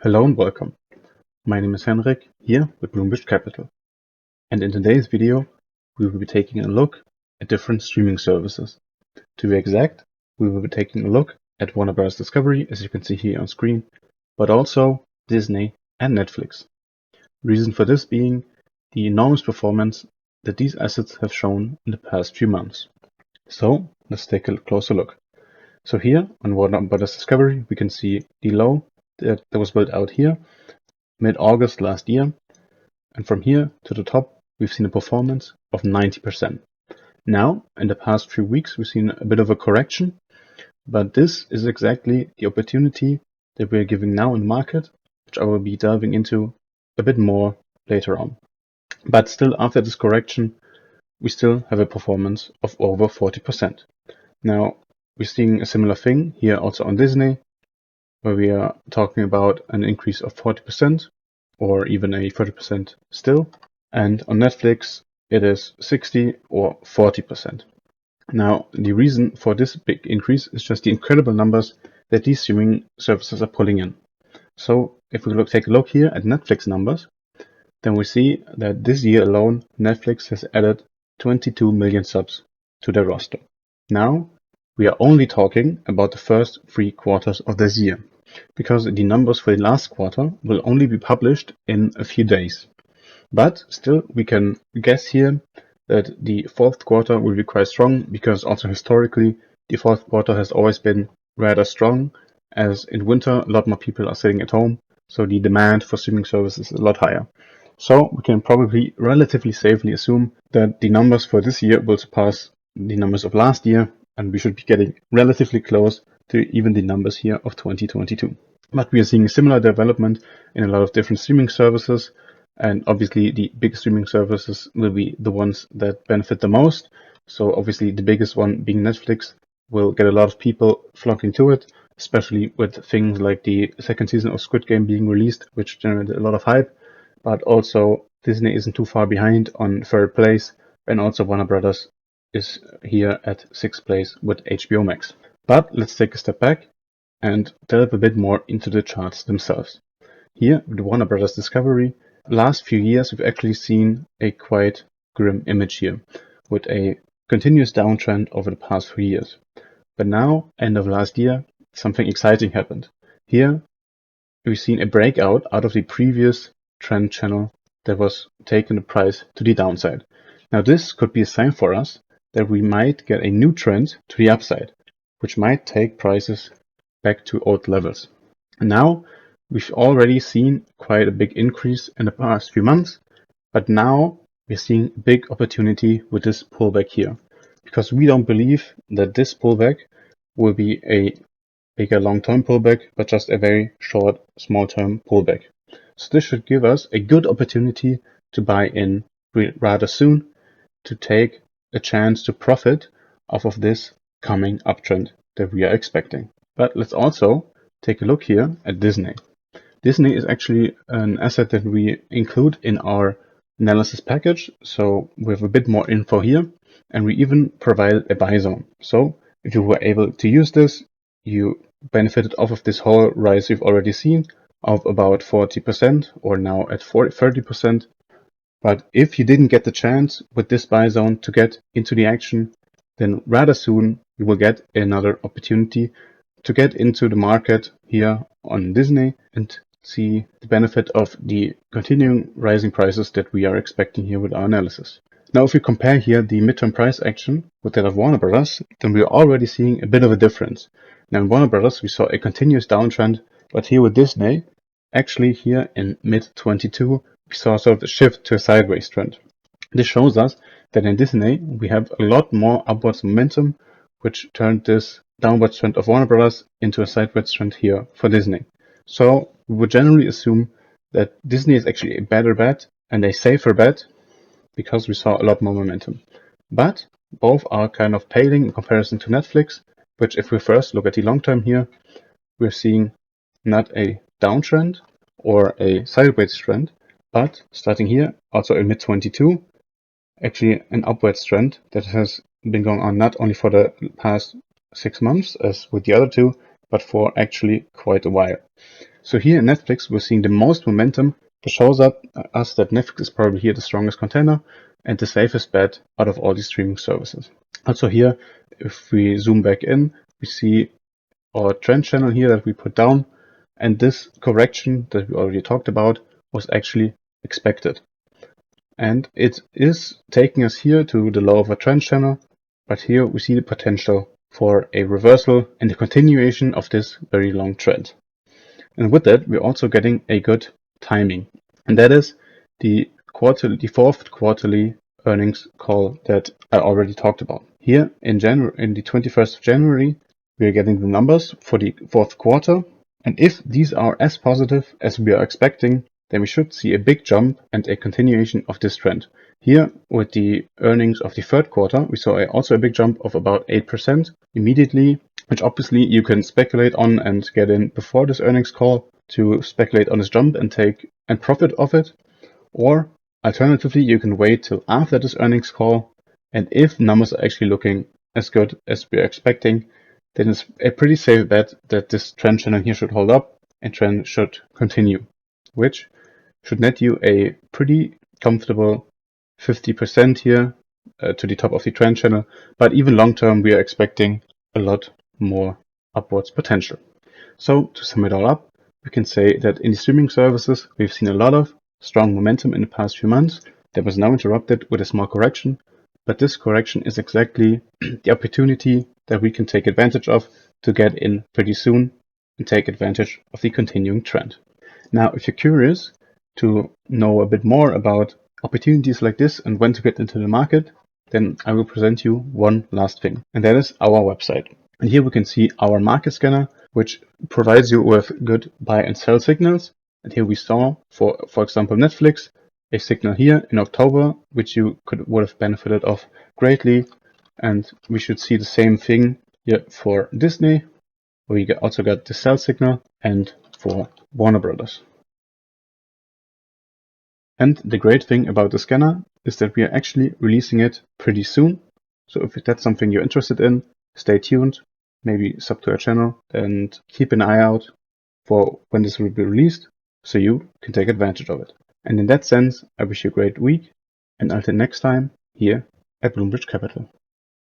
Hello and welcome. My name is Henrik, here with Bloomberg Capital. And in today's video, we will be taking a look at different streaming services. To be exact, we will be taking a look at Warner Bros. Discovery, as you can see here on screen, but also Disney and Netflix. Reason for this being the enormous performance that these assets have shown in the past few months. So let's take a closer look. So here on Warner Bros. Discovery, we can see the low that was built out here mid-August last year, and from here to the top we've seen a performance of 90%. Now in the past few weeks we've seen a bit of a correction, but this is exactly the opportunity that we're giving now in the market, which I will be delving into a bit more later on. But still, after this correction, we still have a performance of over 40%. Now we're seeing a similar thing here also on Disney, where we are talking about an increase of 40% or even a 30% still. And on Netflix, it is 60 or 40%. Now, the reason for this big increase is just the incredible numbers that these streaming services are pulling in. So if we take a look here at Netflix numbers, then we see that this year alone, Netflix has added 22 million subs to their roster. Now, we are only talking about the first 3 quarters of this year, because the numbers for the last quarter will only be published in a few days. But still, we can guess here that the fourth quarter will be quite strong, because also historically, the fourth quarter has always been rather strong, as in winter, a lot more people are sitting at home, so the demand for streaming services is a lot higher. So we can probably relatively safely assume that the numbers for this year will surpass the numbers of last year, and we should be getting relatively close to even the numbers here of 2022. But we are seeing a similar development in a lot of different streaming services, and obviously the big streaming services will be the ones that benefit the most. So obviously the biggest one being Netflix will get a lot of people flocking to it, especially with things like the second season of Squid Game being released, which generated a lot of hype. But also Disney isn't too far behind on third place, and also Warner Brothers is here at 6th place with HBO Max. But let's take a step back and delve a bit more into the charts themselves. Here with Warner Bros. Discovery, last few years we've actually seen a quite grim image here, with a continuous downtrend over the past 3 years. But now, end of last year, something exciting happened. Here we've seen a breakout out of the previous trend channel that was taking the price to the downside. Now this could be a sign for us that we might get a new trend to the upside, which might take prices back to old levels. And now we've already seen quite a big increase in the past few months, but now we're seeing a big opportunity with this pullback here, because we don't believe that this pullback will be a bigger long-term pullback, but just a very short, small-term pullback. So this should give us a good opportunity to buy in rather soon, to take a chance to profit off of this coming uptrend that we are expecting. But let's also take a look here at Disney. Disney is actually an asset that we include in our analysis package, so we have a bit more info here, and we even provided a buy zone. So if you were able to use this, you benefited off of this whole rise we've already seen of about 40%, or now at 30%. But if you didn't get the chance with this buy zone to get into the action, then rather soon you will get another opportunity to get into the market here on Disney and see the benefit of the continuing rising prices that we are expecting here with our analysis. Now, if we compare here the midterm price action with that of Warner Bros., then we are already seeing a bit of a difference. Now, in Warner Bros., we saw a continuous downtrend, but here with Disney, actually here in mid-22, we saw sort of a shift to a sideways trend. This shows us that in Disney, we have a lot more upwards momentum, which turned this downward trend of Warner Bros. Into a sideways trend here for Disney. So we would generally assume that Disney is actually a better bet and a safer bet, because we saw a lot more momentum. But both are kind of paling in comparison to Netflix, which if we first look at the long term here, we're seeing not a downtrend or a sideways trend, but starting here, also in mid-22, actually an upwards trend that has been going on not only for the past 6 months as with the other two, but for actually quite a while. So here in Netflix, we're seeing the most momentum. That shows us that Netflix is probably here the strongest contender and the safest bet out of all these streaming services. Also here, if we zoom back in, we see our trend channel here that we put down, and this correction that we already talked about was actually expected. And it is taking us here to the low of a trend channel, but here we see the potential for a reversal and the continuation of this very long trend. And with that, we're also getting a good timing, and that is the fourth quarterly earnings call that I already talked about. Here in the 21st of January, we are getting the numbers for the fourth quarter, and if these are as positive as we are expecting, then we should see a big jump and a continuation of this trend. Here, with the earnings of the third quarter, we saw also a big jump of about 8% immediately, which obviously you can speculate on and get in before this earnings call to speculate on this jump and take and profit of it. Or alternatively, you can wait till after this earnings call, and if numbers are actually looking as good as we're expecting, then it's a pretty safe bet that this trend channel here should hold up and trend should continue, which should net you a pretty comfortable 50% here to the top of the trend channel. But even long term, we are expecting a lot more upwards potential. So to sum it all up, we can say that in the streaming services, we've seen a lot of strong momentum in the past few months that was now interrupted with a small correction. But this correction is exactly the opportunity that we can take advantage of to get in pretty soon and take advantage of the continuing trend. Now, if you're curious to know a bit more about opportunities like this and when to get into the market, then I will present you one last thing, and that is our website. And here we can see our market scanner, which provides you with good buy and sell signals. And here we saw, for example, Netflix, a signal here in October, which you would have benefited of greatly. And we should see the same thing here for Disney, where you also got the sell signal, and for Warner Brothers. And the great thing about the scanner is that we are actually releasing it pretty soon. So if that's something you're interested in, stay tuned, maybe sub to our channel, and keep an eye out for when this will be released so you can take advantage of it. And in that sense, I wish you a great week, and until next time, here at Bloomberg Capital.